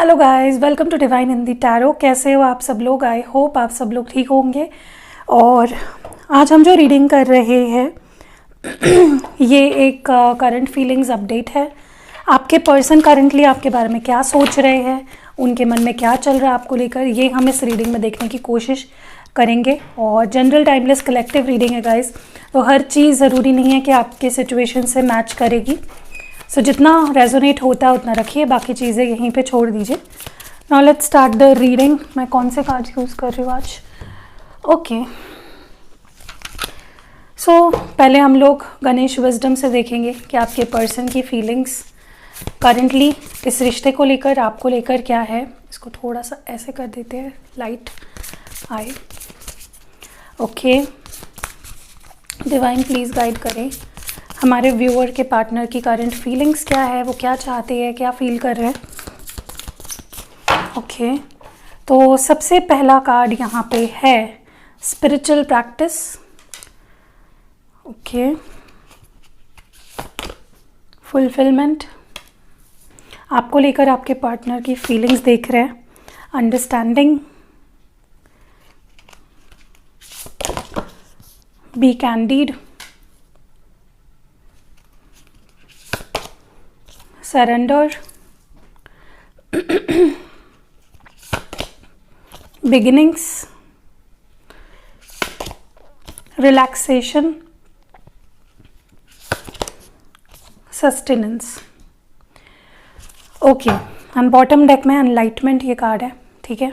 Hello guys, welcome to divine in the tarot. कैसे हो आप सब लोग? आई होप आप सब लोग ठीक होंगे। और आज हम जो रीडिंग कर रहे हैं ये एक करंट फीलिंग्स अपडेट है। आपके पर्सन करंटली आपके बारे में क्या सोच रहे हैं, उनके मन में क्या चल रहा है आपको लेकर, ये हम इस रीडिंग में देखने की कोशिश करेंगे। और जनरल टाइमलेस कलेक्टिव रीडिंग है गाइस, तो हर चीज़ ज़रूरी नहीं है कि आपके सिचुएशन से मैच करेगी। सो जितना रेजोनेट होता है उतना रखिए, बाकी चीज़ें यहीं पे छोड़ दीजिए। Now let's start the reading. मैं कौन से कार्ड यूज़ कर रही हूँ आज? ओके, सो पहले हम लोग गणेश विजडम से देखेंगे कि आपके पर्सन की फीलिंग्स करंटली इस रिश्ते को लेकर, आपको लेकर क्या है। इसको थोड़ा सा ऐसे कर देते हैं, लाइट आए। ओके, डिवाइन प्लीज़ गाइड करें हमारे व्यूअर के पार्टनर की करंट फीलिंग्स क्या है, वो क्या चाहते हैं, क्या फील कर रहे हैं। ओके, तो सबसे पहला कार्ड यहाँ पे है स्पिरिचुअल प्रैक्टिस। ओके, फुलफिलमेंट, आपको लेकर आपके पार्टनर की फीलिंग्स देख रहे हैं। Understanding, be candid, surrender, beginnings, relaxation, sustenance. Okay, and bottom deck में एनलाइटमेंट ये कार्ड है। ठीक है,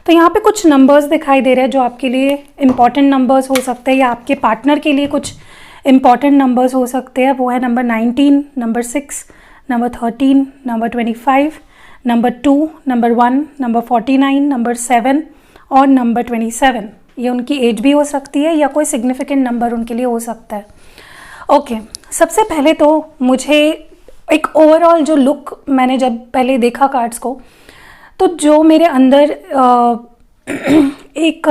तो यहाँ पे कुछ नंबर्स दिखाई दे रहे हैं जो आपके लिए इम्पॉर्टेंट नंबर्स हो सकते हैं या आपके पार्टनर के लिए कुछ इम्पॉर्टेंट नंबर्स हो सकते हैं। वो है number 19, number 6, number 13, number 25, number 2, number 1, number 49, number 7 और नंबर 27। ये उनकी एज भी हो सकती है या कोई सिग्निफिकेंट नंबर उनके लिए हो सकता है। ओके, सबसे पहले तो मुझे एक ओवरऑल जो लुक, मैंने जब पहले देखा कार्ड्स को, तो जो मेरे अंदर एक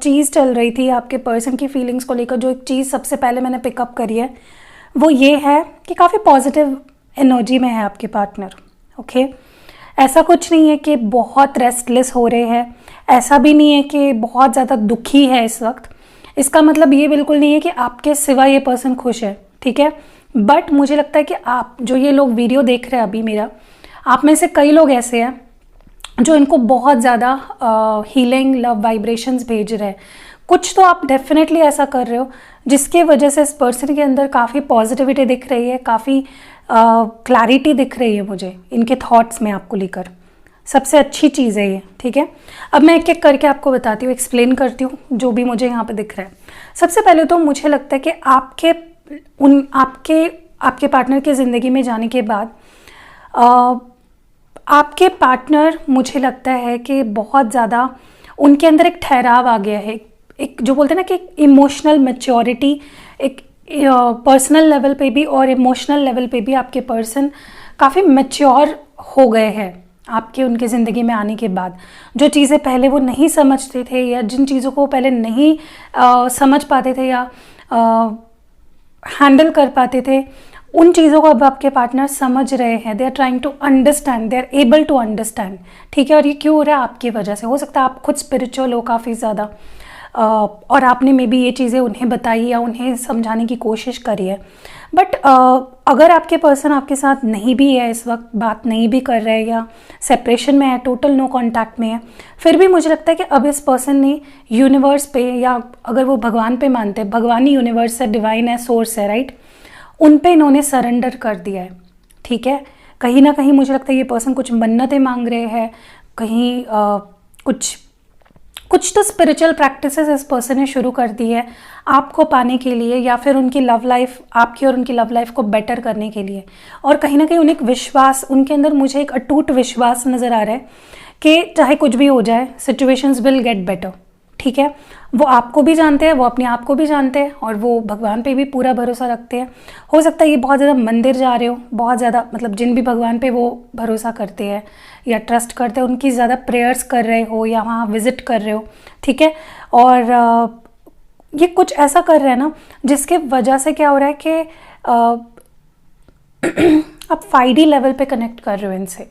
चीज़ चल रही थी आपके पर्सन की फीलिंग्स को लेकर, जो एक चीज़ सबसे पहले मैंने पिकअप करी है वो ये है कि काफ़ी पॉजिटिव एनर्जी में है आपके पार्टनर। ओके, ऐसा कुछ नहीं है कि बहुत रेस्टलेस हो रहे हैं, ऐसा भी नहीं है कि बहुत ज़्यादा दुखी है इस वक्त। इसका मतलब ये बिल्कुल नहीं है कि आपके सिवा ये पर्सन खुश है। ठीक है, बट मुझे लगता है कि आप जो ये लोग वीडियो देख रहे हैं अभी मेरा, आप में से कई लोग ऐसे हैं जो इनको बहुत ज़्यादा हीलिंग लव वाइब्रेशंस भेज रहे हैं। कुछ तो आप डेफिनेटली ऐसा कर रहे हो जिसके वजह से इस पर्सन के अंदर काफ़ी पॉजिटिविटी दिख रही है, काफ़ी क्लैरिटी दिख रही है मुझे इनके थॉट्स में आपको लेकर। सबसे अच्छी चीज़ है ये। ठीक है, अब मैं एक एक करके आपको बताती हूँ, एक्सप्लेन करती हूँ जो भी मुझे यहाँ पे दिख रहा है। सबसे पहले तो मुझे लगता है कि आपके पार्टनर के ज़िंदगी में जाने के बाद आपके पार्टनर, मुझे लगता है कि बहुत ज़्यादा उनके अंदर एक ठहराव आ गया है। एक जो बोलते हैं ना कि एक इमोशनल मैच्योरिटी, एक पर्सनल लेवल पे भी और इमोशनल लेवल पे भी आपके पर्सन काफ़ी मैच्योर हो गए हैं आपके उनके ज़िंदगी में आने के बाद। जो चीज़ें पहले वो नहीं समझते थे या जिन चीज़ों को पहले नहीं समझ पाते थे या हैंडल कर पाते थे, उन चीज़ों को अब आपके पार्टनर समझ रहे हैं। They are trying to understand, they are able to understand. ठीक है, और ये क्यों हो रहा है? आपकी वजह से। हो सकता है आप खुद स्पिरिचुअल हो काफ़ी ज़्यादा, और आपने मे बी ये चीज़ें उन्हें बताई या उन्हें समझाने की कोशिश करी है। बट अगर आपके पर्सन आपके साथ नहीं भी है इस वक्त, बात नहीं भी कर रहे हैं या सेपरेशन में है, टोटल नो कांटेक्ट में है, फिर भी मुझे लगता है कि अब इस पर्सन ने यूनिवर्स पे, या अगर वो भगवान पे मानते हैं, भगवान ही यूनिवर्स है, डिवाइन है, सोर्स है, राइट, उन पे इन्होंने सरेंडर कर दिया है। ठीक है, कहीं ना कहीं मुझे लगता है ये पर्सन कुछ मन्नतें मांग रहे हैं, कहीं कुछ तो स्पिरिचुअल प्रैक्टिसेस इस पर्सन ने शुरू कर दी है आपको पाने के लिए, या फिर उनकी लव लाइफ, आपकी और उनकी लव लाइफ को बेटर करने के लिए। और कहीं ना कहीं उन्हें एक विश्वास, उनके अंदर मुझे एक अटूट विश्वास नज़र आ रहा है कि चाहे कुछ भी हो जाए, सिचुएशंस विल गेट बेटर। ठीक है, वो आपको भी जानते हैं, वो अपने आप को भी जानते हैं, और वो भगवान पे भी पूरा भरोसा रखते हैं। हो सकता है ये बहुत ज़्यादा मंदिर जा रहे हो, बहुत ज़्यादा, मतलब जिन भी भगवान पे वो भरोसा करते हैं या ट्रस्ट करते हैं, उनकी ज़्यादा प्रेयर्स कर रहे हो या वहाँ विज़िट कर रहे हो। ठीक है, और ये कुछ ऐसा कर रहे हैं ना जिसके वजह से क्या हो रहा है कि आप 5D लेवल पे कनेक्ट कर रहे हो इनसे।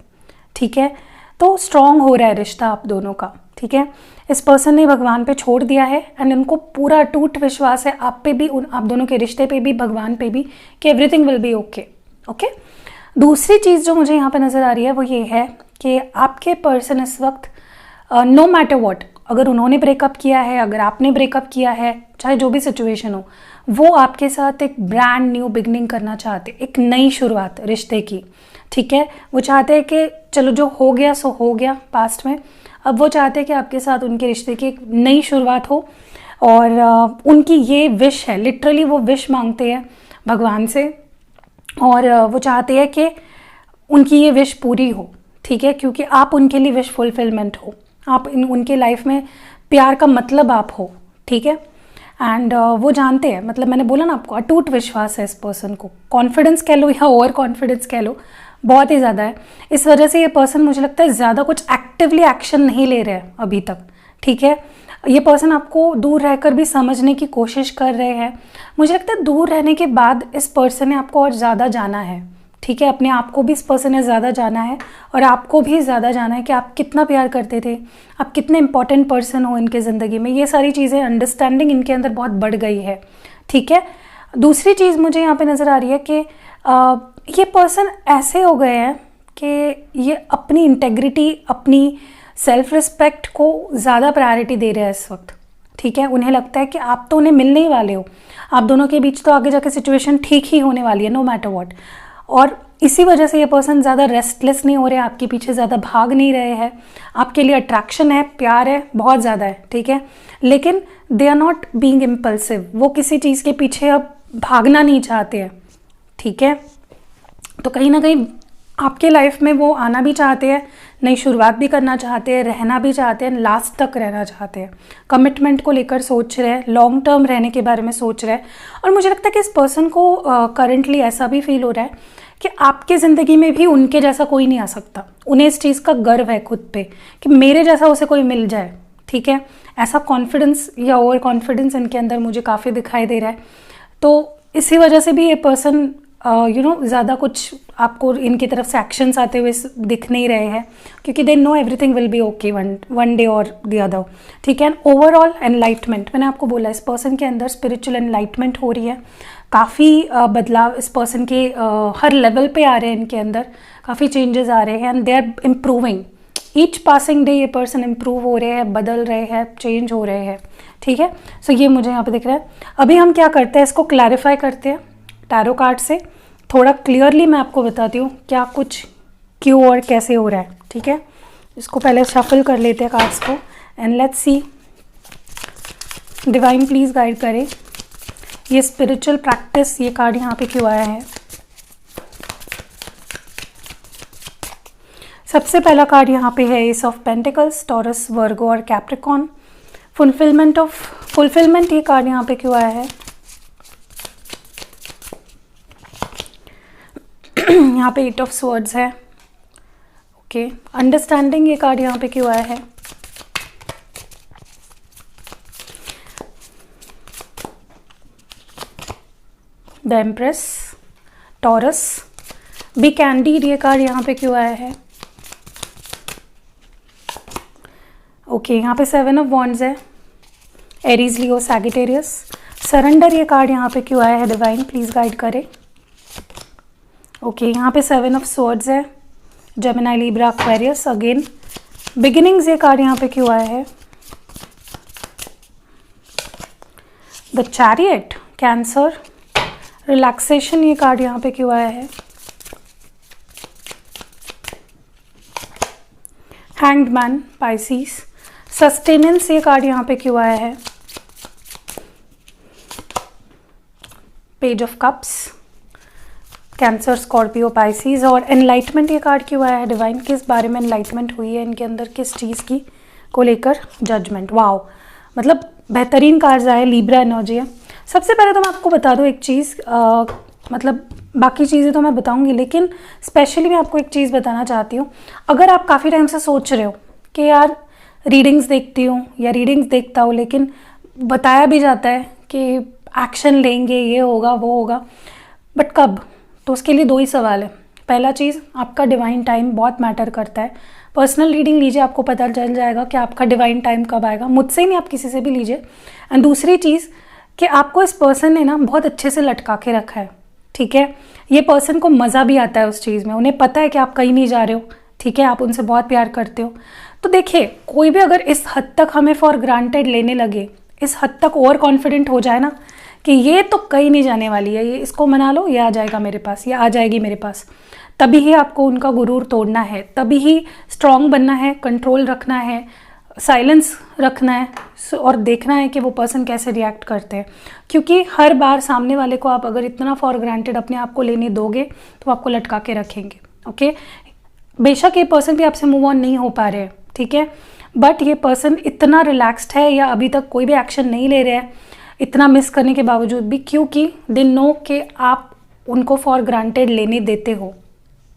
ठीक है, तो स्ट्रॉन्ग हो रहा है रिश्ता आप दोनों का, ठीक है। इस पर्सन ने भगवान पे छोड़ दिया है एंड इनको पूरा अटूट विश्वास है आप पे भी, आप दोनों के रिश्ते पे भी, भगवान पे भी, कि everything will be okay. Okay, दूसरी चीज़ जो मुझे यहाँ पे नज़र आ रही है वो ये है कि आपके पर्सन इस वक्त नो मैटर वॉट, अगर उन्होंने ब्रेकअप किया है, अगर आपने ब्रेकअप किया है, चाहे जो भी सिचुएशन हो, वो आपके साथ एक ब्रांड न्यू बिगनिंग करना चाहते, एक नई शुरुआत रिश्ते की, ठीक है। वो चाहते हैं कि चलो जो हो गया सो हो गया पास्ट में, अब वो चाहते हैं कि आपके साथ उनके रिश्ते की एक नई शुरुआत हो। और उनकी ये विश है, लिटरली वो विश मांगते हैं भगवान से, और वो चाहते हैं कि उनकी ये विश पूरी हो, ठीक है, क्योंकि आप उनके लिए विश फुलफिलमेंट हो, आप उनके लाइफ में प्यार का मतलब आप हो, ठीक है। एंड वो जानते हैं, मतलब मैंने बोला ना आपको, अटूट विश्वास है इस पर्सन को, कॉन्फिडेंस कह लो या ओवर कॉन्फिडेंस कह लो, बहुत ही ज़्यादा है। इस वजह से ये पर्सन मुझे लगता है ज़्यादा कुछ एक्टिवली एक्शन नहीं ले रहे हैं अभी तक, ठीक है। ये पर्सन आपको दूर रहकर भी समझने की कोशिश कर रहे हैं। मुझे लगता है दूर रहने के बाद इस पर्सन ने आपको और ज़्यादा जाना है, ठीक है, अपने आप को भी इस पर्सन ने ज़्यादा जाना है और आपको भी ज़्यादा जाना है कि आप कितना प्यार करते थे, आप कितने इंपॉर्टेंट पर्सन हो इनके ज़िंदगी में। ये सारी चीज़ें, अंडरस्टैंडिंग इनके अंदर बहुत बढ़ गई है, ठीक है। दूसरी चीज़ मुझे यहाँ पे नज़र आ रही है कि ये पर्सन ऐसे हो गए हैं कि ये अपनी इंटेग्रिटी, अपनी सेल्फ रिस्पेक्ट को ज़्यादा प्रायोरिटी दे रहे हैं इस वक्त, ठीक है। उन्हें लगता है कि आप तो उन्हें मिलने ही वाले हो, आप दोनों के बीच तो आगे जाके सिचुएशन ठीक ही होने वाली है, नो मैटर व्हाट। और इसी वजह से ये पर्सन ज़्यादा रेस्टलेस नहीं हो रहे, आपके पीछे ज़्यादा भाग नहीं रहे हैं। आपके लिए अट्रैक्शन है, प्यार है, बहुत ज़्यादा है, ठीक है, लेकिन they are not being impulsive, वो किसी चीज़ के पीछे अब भागना नहीं चाहते हैं, ठीक है। तो कहीं ना कहीं आपके लाइफ में वो आना भी चाहते हैं, नई शुरुआत भी करना चाहते हैं, रहना भी चाहते हैं, लास्ट तक रहना चाहते हैं, कमिटमेंट को लेकर सोच रहे हैं, लॉन्ग टर्म रहने के बारे में सोच रहे हैं। और मुझे लगता है कि इस पर्सन को करंटली ऐसा भी फील हो रहा है कि आपकी ज़िंदगी में भी उनके जैसा कोई नहीं आ सकता। उन्हें इस चीज़ का गर्व है खुद पे कि मेरे जैसा उसे कोई मिल जाए, ठीक है। ऐसा कॉन्फिडेंस या ओवर कॉन्फिडेंस इनके अंदर मुझे काफ़ी दिखाई दे रहा है। तो इसी वजह से भी ये पर्सन ज़्यादा कुछ आपको इनकी तरफ से एक्शंस आते हुए दिख नहीं रहे हैं, क्योंकि they know everything will be okay one day और द अदर, ठीक है। ओवरऑल एनलाइटमेंट, मैंने आपको बोला इस पर्सन के अंदर स्पिरिचुअल एनलाइटमेंट हो रही है, काफ़ी बदलाव इस पर्सन के हर लेवल पे आ रहे हैं, इनके अंदर काफ़ी चेंजेस आ रहे हैं and they are improving each passing day. ये पर्सन इम्प्रूव हो रहे हैं, बदल रहे हैं, चेंज हो रहे हैं, ठीक है। सो ये मुझे यहाँ पे दिख रहा है। अभी हम क्या करते हैं, इसको क्लैरिफाई करते हैं टैरो कार्ड से, थोड़ा क्लियरली मैं आपको बताती हूँ क्या कुछ क्यों और कैसे हो रहा है, ठीक है। इसको पहले शफल कर लेते हैं कार्ड्स को and let's see. Divine please guide करें ये स्पिरिचुअल प्रैक्टिस, ये कार्ड यहाँ पे क्यों आया है। सबसे पहला कार्ड यहाँ पे है एस ऑफ पेंटिकल्स, टॉरस, वर्गो और कैप्रिकॉन। फुलफिलमेंट, ये कार्ड यहाँ पे क्यों आया है। यहाँ पे एट ऑफ स्वर्ड्स है, ओके। अंडरस्टैंडिंग, ये कार्ड यहाँ पे क्यों आया है। The empress, Taurus, be candid, ये कार्ड यहाँ पे क्यों आया है। ओके, यहाँ पे 7 ऑफ वॉन्ड्स है, एरीज, लियो, सैजिटेरियस। सरेंडर, ये कार्ड यहाँ पे क्यों आया है। डिवाइन प्लीज गाइड करे। ओके, यहाँ पे 7 ऑफ स्वॉर्ड्स है, Gemini, Libra, Aquarius. Again beginnings, ये कार्ड यहाँ पे क्यों आया है। The chariot, cancer. रिलैक्सेशन, ये कार्ड यहाँ पे क्यों आया है। Hanged man, Pisces. सस्टेनेंस, ये कार्ड यहाँ पे क्यों आया है। Page of cups, cancer, Scorpio, Pisces. और एनलाइटमेंट, ये कार्ड क्यों आया है। डिवाइन किस बारे में एनलाइटमेंट हुई है इनके अंदर, किस चीज़ की को लेकर। जजमेंट, वाओ, मतलब बेहतरीन कार्ड्स आए। लिब्रा एनर्जी है। सबसे पहले तो मैं आपको बता दूँ एक चीज़, मतलब बाकी चीज़ें तो मैं बताऊंगी, लेकिन स्पेशली मैं आपको एक चीज़ बताना चाहती हूँ। अगर आप काफ़ी टाइम से सोच रहे हो कि यार रीडिंग्स देखती हूँ या रीडिंग्स देखता हूँ, लेकिन बताया भी जाता है कि एक्शन लेंगे, ये होगा वो होगा, बट कब, तो उसके लिए 2 ही सवाल है। पहला चीज़, आपका डिवाइन टाइम बहुत मैटर करता है। पर्सनल रीडिंग लीजिए, आपको पता चल जाएगा कि आपका डिवाइन टाइम कब आएगा। मुझसे ही नहीं, आप किसी से भी लीजिए। एंड दूसरी चीज़ कि आपको इस पर्सन ने ना बहुत अच्छे से लटका के रखा है, ठीक है। ये पर्सन को मज़ा भी आता है उस चीज़ में, उन्हें पता है कि आप कहीं नहीं जा रहे हो, ठीक है, आप उनसे बहुत प्यार करते हो। तो देखिए, कोई भी अगर इस हद तक हमें फॉर ग्रांटेड लेने लगे, इस हद तक ओवर कॉन्फिडेंट हो जाए ना कि ये तो कहीं नहीं जाने वाली है, ये इसको मना लो, ये आ जाएगा मेरे पास, ये आ जाएगी मेरे पास, तभी ही आपको उनका गुरूर तोड़ना है, तभी ही स्ट्रांग बनना है, कंट्रोल रखना है, साइलेंस रखना है और देखना है कि वो पर्सन कैसे रिएक्ट करते हैं। क्योंकि हर बार सामने वाले को आप अगर इतना फॉर ग्रांटेड अपने आप को लेने दोगे तो आपको लटका के रखेंगे, ओके। बेशक ये पर्सन भी आपसे मूव ऑन नहीं हो पा रहे हैं, ठीक है, बट ये पर्सन इतना रिलैक्स्ड है या अभी तक कोई भी एक्शन नहीं ले रहे हैं इतना मिस करने के बावजूद भी, क्योंकि दे नो कि आप उनको फॉर ग्रांटेड लेने देते हो,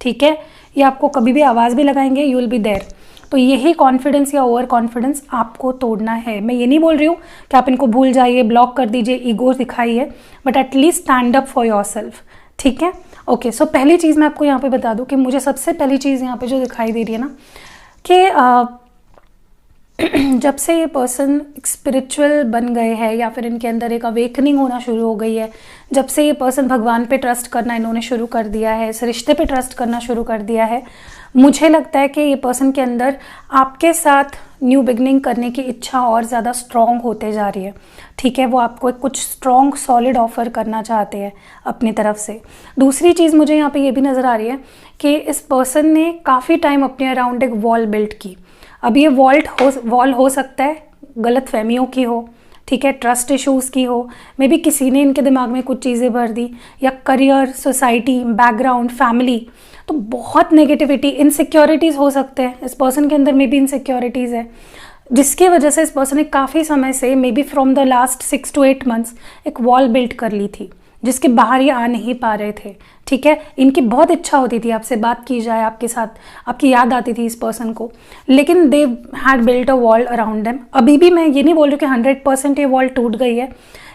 ठीक है। ये आपको कभी भी आवाज़ भी लगाएंगे, यू विल बी देयर। तो यही कॉन्फिडेंस या ओवर कॉन्फिडेंस आपको तोड़ना है। मैं ये नहीं बोल रही हूँ कि आप इनको भूल जाइए, ब्लॉक कर दीजिए, ईगो दिखाइए, but at least stand up for your self, ठीक है। ओके, सो पहली चीज़ मैं आपको यहाँ पे बता दूँ कि मुझे सबसे पहली चीज़ यहाँ पे जो दिखाई दे रही है ना कि जब से ये पर्सन स्पिरिचुअल बन गए हैं या फिर इनके अंदर एक अवेकनिंग होना शुरू हो गई है, जब से ये पर्सन भगवान पे ट्रस्ट करना इन्होंने शुरू कर दिया है, इस रिश्ते पे ट्रस्ट करना शुरू कर दिया है, मुझे लगता है कि ये पर्सन के अंदर आपके साथ न्यू बिगनिंग करने की इच्छा और ज़्यादा स्ट्रॉन्ग होते जा रही है, ठीक है। वो आपको कुछ स्ट्रॉन्ग सॉलिड ऑफर करना चाहते हैं अपनी तरफ से। दूसरी चीज़ मुझे यहाँ पे ये भी नज़र आ रही है कि इस पर्सन ने काफ़ी टाइम अपने अराउंड एक वॉल बिल्ड की। अब ये वॉल हो सकता है गलत फहमियों की हो, ठीक है, ट्रस्ट इश्यूज़ की हो, मे बी किसी ने इनके दिमाग में कुछ चीज़ें भर दी, या करियर, सोसाइटी, बैकग्राउंड, फैमिली, तो बहुत नेगेटिविटी, इनसिक्योरिटीज़ हो सकते हैं। इस पर्सन के अंदर मे बी इनसिक्योरिटीज़ है जिसकी वजह से इस पर्सन ने काफ़ी समय से, may be from the last 6 to 8 months एक वॉल बिल्ड कर ली थी जिसके बाहर ये आ नहीं पा रहे थे, ठीक है। इनकी बहुत इच्छा होती थी आपसे बात की जाए, आपके साथ, आपकी याद आती थी इस पर्सन को, लेकिन they had built a wall around them. अभी भी मैं ये नहीं बोल रही कि 100% ये वॉल टूट गई है,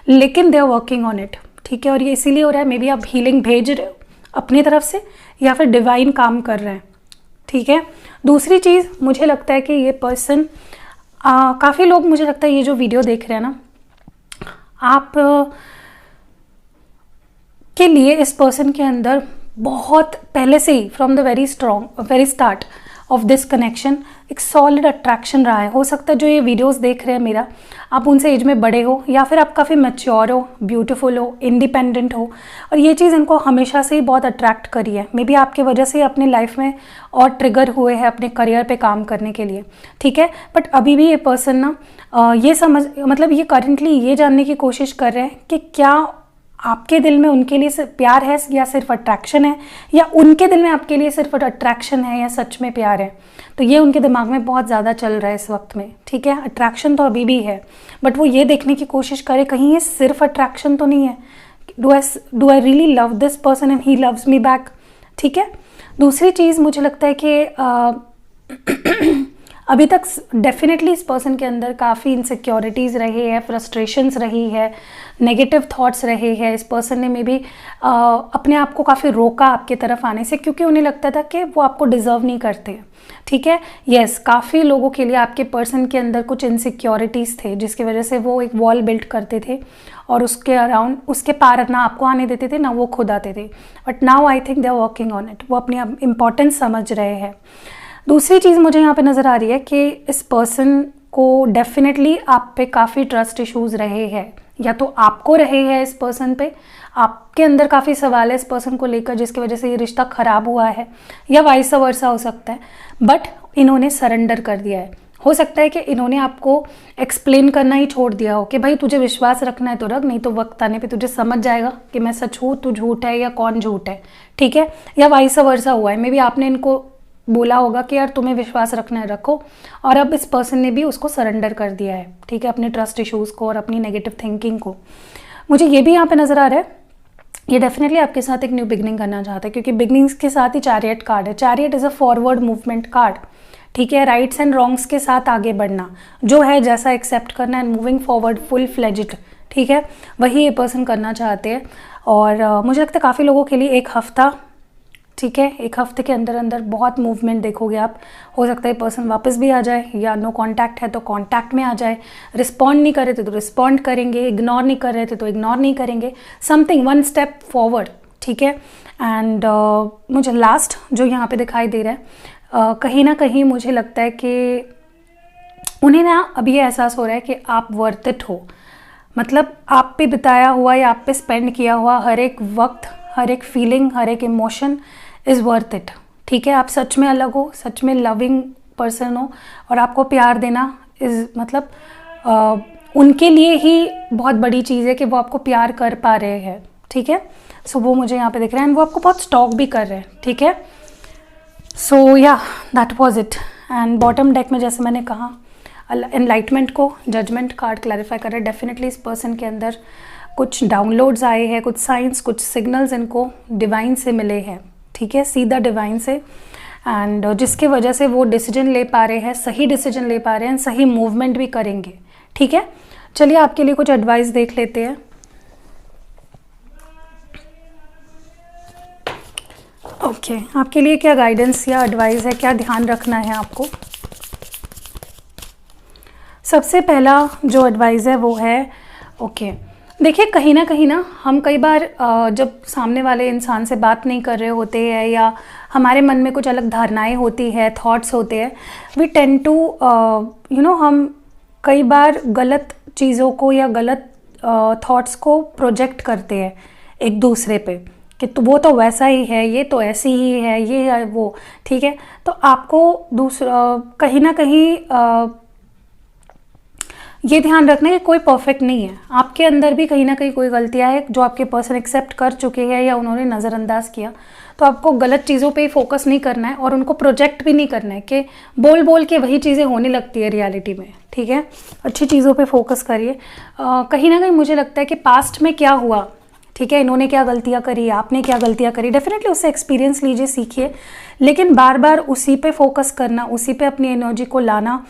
लेकिन they are working on it, ठीक है। और ये इसीलिए हो रहा है, मे बी आप हीलिंग भेज रहे हो अपनी तरफ से या फिर डिवाइन काम कर रहे हैं, ठीक है। दूसरी चीज़ मुझे लगता है कि ये पर्सन, काफ़ी लोग मुझे लगता है ये जो वीडियो देख रहे हैं ना, आप के लिए इस पर्सन के अंदर बहुत पहले से ही from the very start of this connection एक सॉलिड अट्रैक्शन रहा है। हो सकता है जो ये वीडियोस देख रहे हैं मेरा, आप उनसे एज में बड़े हो या फिर आप काफ़ी मैच्योर हो, ब्यूटीफुल हो, इंडिपेंडेंट हो, और ये चीज़ इनको हमेशा से ही बहुत अट्रैक्ट करी है। मे बी आपकी वजह से अपने लाइफ में और ट्रिगर हुए हैं अपने करियर पे काम करने के लिए, ठीक है। बट अभी भी ये पर्सन ना ये मतलब ये करंटली ये जानने की कोशिश कर रहे हैं कि क्या आपके दिल में उनके लिए सिर्फ प्यार है या सिर्फ अट्रैक्शन है, या उनके दिल में आपके लिए सिर्फ अट्रैक्शन है या सच में प्यार है। तो ये उनके दिमाग में बहुत ज़्यादा चल रहा है इस वक्त में, ठीक है। अट्रैक्शन तो अभी भी है, बट वो ये देखने की कोशिश करे कहीं ये सिर्फ अट्रैक्शन तो नहीं है, do I really love this person and he loves me back, ठीक है। दूसरी चीज़ मुझे लगता है कि अभी तक डेफिनेटली इस पर्सन के अंदर काफ़ी इनसिक्योरिटीज़ रही है, फ्रस्ट्रेशंस रही है, नेगेटिव थॉट्स रहे हैं। इस पर्सन ने मे बी अपने आप को काफ़ी रोका आपके तरफ आने से, क्योंकि उन्हें लगता था कि वो आपको डिज़र्व नहीं करते, ठीक है। यस, काफ़ी लोगों के लिए आपके पर्सन के अंदर कुछ इनसिक्योरिटीज़ थे जिसकी वजह से वो एक वॉल बिल्ड करते थे और उसके अराउंड, उसके पार ना आपको आने देते थे ना वो खुद आते थे। But now I think they are working on it, वो अपनी इम्पोर्टेंस समझ रहे हैं। दूसरी चीज़ मुझे यहाँ पे नज़र आ रही है कि इस पर्सन को डेफिनेटली आप पे काफ़ी ट्रस्ट इश्यूज़ रहे हैं, या तो आपको रहे हैं इस पर्सन पे, आपके अंदर काफ़ी सवाल है इस पर्सन को लेकर जिसकी वजह से ये रिश्ता ख़राब हुआ है, या वाइस वर्सा हो सकता है। बट इन्होंने सरेंडर कर दिया है। हो सकता है कि इन्होंने आपको एक्सप्लेन करना ही छोड़ दिया हो कि भाई तुझे विश्वास रखना है तो रख, नहीं तो वक्त आने पे तुझे समझ जाएगा कि मैं सच हूँ, तू झूठ है या कौन झूठ है, ठीक है। या वाइस वर्सा हुआ है, मे बी आपने इनको बोला होगा कि यार तुम्हें विश्वास रखना है रखो, और अब इस पर्सन ने भी उसको सरेंडर कर दिया है, ठीक है, अपने ट्रस्ट इश्यूज़ को और अपनी नेगेटिव थिंकिंग को। मुझे ये भी यहाँ पे नज़र आ रहा है, ये डेफिनेटली आपके साथ एक न्यू बिगनिंग करना चाहता है, क्योंकि बिगनिंग्स के साथ ही चैरियट कार्ड है। Chariot is a forward movement card, ठीक है, राइट्स एंड रॉन्ग्स के साथ आगे बढ़ना, जो है जैसा एक्सेप्ट करना and moving forward full fledged, ठीक है, वही ये पर्सन करना चाहते हैं। और मुझे लगता है काफ़ी लोगों के लिए एक हफ्ता, ठीक है। एक हफ्ते के अंदर अंदर बहुत मूवमेंट देखोगे आप। हो सकता है पर्सन वापस भी आ जाए, या नो कांटेक्ट है तो कांटेक्ट में आ जाए, रिस्पॉन्ड नहीं कर रहे थे तो रिस्पॉन्ड करेंगे, इग्नोर नहीं कर रहे थे तो इग्नोर नहीं करेंगे, समथिंग वन स्टेप फॉरवर्ड, ठीक है। एंड मुझे लास्ट जो यहाँ पे दिखाई दे रहा है, कहीं ना कहीं मुझे लगता है कि उन्हें ना अभी ये एहसास हो रहा है कि आप वर्थ इट हो। मतलब आप पे बिताया हुआ या आप पे स्पेंड किया हुआ हर एक वक्त, हर एक फीलिंग, हर एक इमोशन इज़ वर्थ इट, ठीक है। आप सच में अलग हो, सच में लविंग पर्सन हो, और आपको प्यार देना इज़ मतलब उनके लिए ही बहुत बड़ी चीज़ है कि वो आपको प्यार कर पा रहे हैं, ठीक है। सो वो मुझे यहाँ पे दिख रहा है, एंड वो आपको बहुत स्टॉक भी कर रहे हैं, ठीक है। सो या that was it. And bottom deck में जैसे मैंने कहा, एनलाइटमेंट को जजमेंट कार्ड क्लैरिफाई कर रहा है। डेफिनेटली इस पर्सन के अंदर कुछ डाउनलोड्स आए हैं, कुछ साइंस, कुछ सिग्नल्स इनको डिवाइन से मिले हैं, ठीक है, सीधा डिवाइन से, एंड जिसके वजह से वो डिसीजन ले पा रहे हैं, सही डिसीजन ले पा रहे हैं, सही मूवमेंट भी करेंगे, ठीक है। चलिए आपके लिए कुछ एडवाइस देख लेते हैं। ओके, आपके लिए क्या गाइडेंस या एडवाइस है, क्या ध्यान रखना है आपको। सबसे पहला जो एडवाइस है वो है, ओके, देखिए कहीं ना हम कई बार जब सामने वाले इंसान से बात नहीं कर रहे होते हैं, या हमारे मन में कुछ अलग धारणाएं होती है, थॉट्स होते हैं, वी टेंड टू हम कई बार गलत चीज़ों को या गलत थॉट्स को प्रोजेक्ट करते हैं एक दूसरे पे, कि तो वो तो वैसा ही है, ये तो ऐसी ही है, ये है वो, ठीक है। तो आपको दूसरा कहीं ना कहीं ये ध्यान रखना है कि कोई परफेक्ट नहीं है, आपके अंदर भी कहीं ना कहीं कोई गलतियां हैं जो आपके पर्सन एक्सेप्ट कर चुके हैं या उन्होंने नज़रअंदाज किया। तो आपको गलत चीज़ों पे ही फोकस नहीं करना है, और उनको प्रोजेक्ट भी नहीं करना है कि बोल बोल के वही चीज़ें होने लगती है रियलिटी में, ठीक है। अच्छी चीज़ों पे फोकस करिए। कहीं ना कहीं मुझे लगता है कि पास्ट में क्या हुआ, ठीक है, इन्होंने क्या गलतियाँ करी, आपने क्या गलतियाँ करी, डेफिनेटली उससे एक्सपीरियंस लीजिए, सीखिए, लेकिन बार बार उसी पे फोकस करना, उसी पे अपनी एनर्जी को लाना,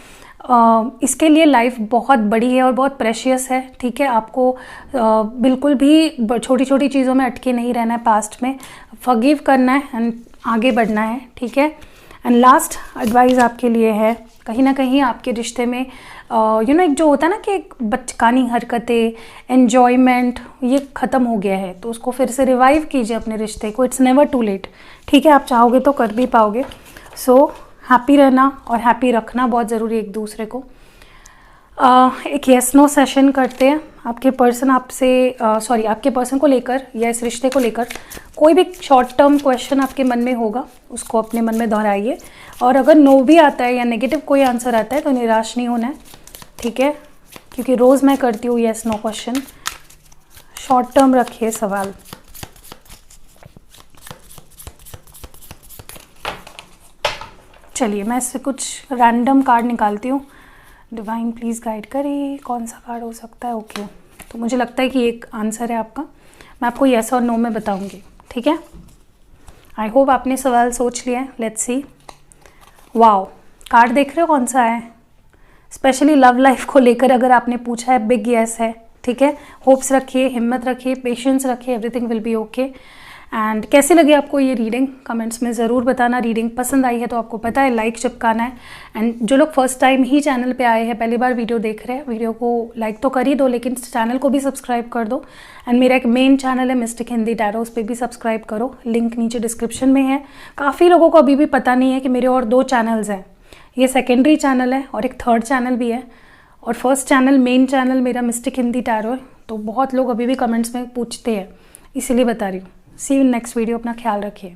इसके लिए लाइफ बहुत बड़ी है और बहुत प्रेशियस है, ठीक है। आपको बिल्कुल भी छोटी छोटी चीज़ों में अटके नहीं रहना है, पास्ट में फॉरगिव करना है एंड आगे बढ़ना है, ठीक है। एंड लास्ट एडवाइस आपके लिए है, कहीं ना कहीं आपके रिश्ते में एक जो होता है ना कि एक बचकानी हरकतें, एन्जॉयमेंट, ये ख़त्म हो गया है, तो उसको फिर से रिवाइव कीजिए अपने रिश्ते को। इट्स नेवर टू लेट, ठीक है। आप चाहोगे तो कर भी पाओगे। सो हैप्पी रहना और हैप्पी रखना बहुत ज़रूरी है एक दूसरे को। एक येस नो सेशन करते हैं। आपके पर्सन आपके पर्सन को लेकर या इस रिश्ते को लेकर कोई भी शॉर्ट टर्म क्वेश्चन आपके मन में होगा, उसको अपने मन में दोहराइए, और अगर नो भी आता है या नेगेटिव कोई आंसर आता है तो निराश नहीं होना है, ठीक है, क्योंकि रोज़ मैं करती हूँ yes no question. Short term रखिए सवाल। चलिए मैं इससे कुछ रैंडम कार्ड निकालती हूँ। डिवाइन प्लीज़ गाइड करिए, कौन सा कार्ड हो सकता है। ओके, तो मुझे लगता है कि एक आंसर है आपका, मैं आपको येस और नो में बताऊँगी, ठीक है। आई होप आपने सवाल सोच लिया है। Let's see. वाओ, कार्ड देख रहे हो कौन सा है, स्पेशली लव लाइफ को लेकर अगर आपने पूछा है, बिग येस है, ठीक है। होप्स रखिए, हिम्मत रखिए, पेशेंस रखिए, everything will be okay. And कैसी लगी आपको ये रीडिंग, कमेंट्स में ज़रूर बताना। रीडिंग पसंद आई है तो आपको पता है लाइक चिपकाना है। एंड जो लोग फर्स्ट टाइम ही चैनल पे आए हैं, पहली बार वीडियो देख रहे हैं, वीडियो को लाइक तो कर ही दो, लेकिन चैनल को भी सब्सक्राइब कर दो। एंड मेरा एक मेन चैनल है मिस्टिक हिंदी टैरो, उस पर भी सब्सक्राइब करो, लिंक नीचे डिस्क्रिप्शन में है। काफ़ी लोगों को अभी भी पता नहीं है कि मेरे और 2 चैनल्स हैं, ये सेकेंडरी चैनल है और एक थर्ड चैनल भी है, और फर्स्ट चैनल मेन चैनल मेरा मिस्टिक हिंदी टैरो है। तो बहुत लोग अभी भी कमेंट्स में पूछते हैं, इसीलिए बता रही हूँ। सी यू इन नेक्स्ट वीडियो, अपना ख्याल रखिए।